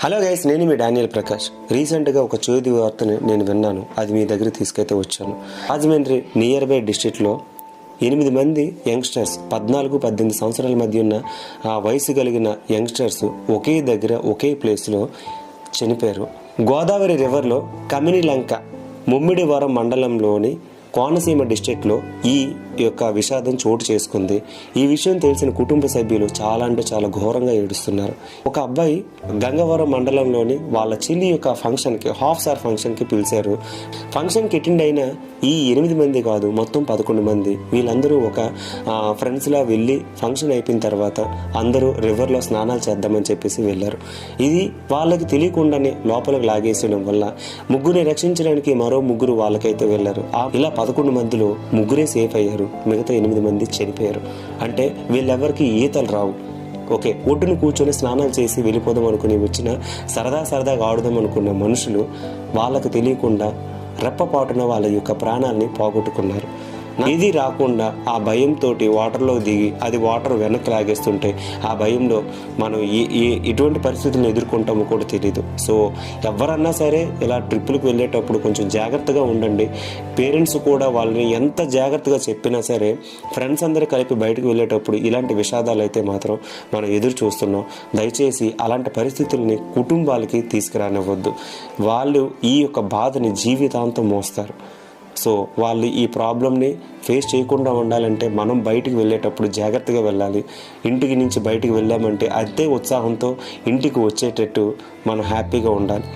Hello guys, నేను మీ Daniel Prakash. రీసెంట్గా ఒక చేదు వార్తని నేను విన్నాను. అది మీ దగ్గర తీసుకైతే వచ్చాను. రాజమండ్రి నియర్ బై డిస్ట్రిక్ట్లో 8 మంది యంగ్స్టర్స్ 14-18 సంవత్సరాల మధ్య ఉన్న ఆ వయసు కలిగిన యంగ్స్టర్స్ ఒకే దగ్గర ఒకే ప్లేస్లో చనిపోయారు. గోదావరి రివర్లో కమినిలంక ముమ్మిడివరం మండలంలోని కోనసీమ డిస్ట్రిక్ట్లో ఈ యొక్క విషాదం చోటు చేసుకుంది. ఈ విషయం తెలిసిన కుటుంబ సభ్యులు చాలా అంటే చాలా ఘోరంగా ఏడుస్తున్నారు. ఒక అబ్బాయి గంగవరం మండలంలోని వాళ్ళ చెల్లి యొక్క ఫంక్షన్కి హాఫ్ సార్ ఫంక్షన్కి పిలిచారు. ఫంక్షన్కి అటెండ్ అయిన ఈ 8 మంది కాదు, మొత్తం 11 మంది. వీళ్ళందరూ ఒక ఫ్రెండ్స్లా వెళ్ళి ఫంక్షన్ అయిపోయిన తర్వాత అందరూ రివర్లో స్నానాలు చేద్దామని చెప్పేసి వెళ్ళారు. ఇది వాళ్ళకి తెలియకుండానే లోపలికి లాగేసడం వల్ల ముగ్గురిని రక్షించడానికి మరో ముగ్గురు వాళ్ళకైతే వెళ్ళారు. ఇలా 11 మందిలో ముగ్గురే సేఫ్ అయ్యారు, మిగతా 8 మంది చనిపోయారు. అంటే వీళ్ళెవరికి ఈతలు రావు. ఓకే, ఒడ్డును కూర్చొని స్నానాలు చేసి వెళ్ళిపోదాం అనుకుని వచ్చిన సరదాగా ఆడుదాం అనుకున్న మనుషులు వాళ్ళకు తెలియకుండా రెప్పపాటున వాళ్ళ యొక్క ప్రాణాలని పోగొట్టుకున్నారు. ఇది రాకుండా ఆ భయంతో వాటర్లో దిగి అది వాటర్ వెనక్కి లాగేస్తుంటే ఆ భయంలో మనం ఎటువంటి పరిస్థితులను ఎదుర్కొంటామో కూడా తెలియదు. సో ఎవరన్నా సరే ఇలా ట్రిప్పులకు వెళ్ళేటప్పుడు కొంచెం జాగ్రత్తగా ఉండండి. పేరెంట్స్ కూడా వాళ్ళని ఎంత జాగ్రత్తగా చెప్పినా సరే ఫ్రెండ్స్ అందరూ కలిపి బయటకు వెళ్ళేటప్పుడు ఇలాంటి విషాదాలు అయితే మాత్రం మనం ఎదురు చూస్తున్నాం. దయచేసి అలాంటి పరిస్థితుల్ని కుటుంబాలకి తీసుకురానివ్వద్దు. వాళ్ళు ఈ యొక్క బాధని జీవితాంతం మోస్తారు. సో వాళ్ళు ఈ ప్రాబ్లమ్ని ఫేస్ చేయకుండా ఉండాలంటే మనం బయటికి వెళ్ళేటప్పుడు జాగ్రత్తగా వెళ్ళాలి. ఇంటికి నుంచి బయటికి వెళ్ళామంటే అదే ఉత్సాహంతో ఇంటికి వచ్చేటట్టు మనం హ్యాపీగా ఉండాలి.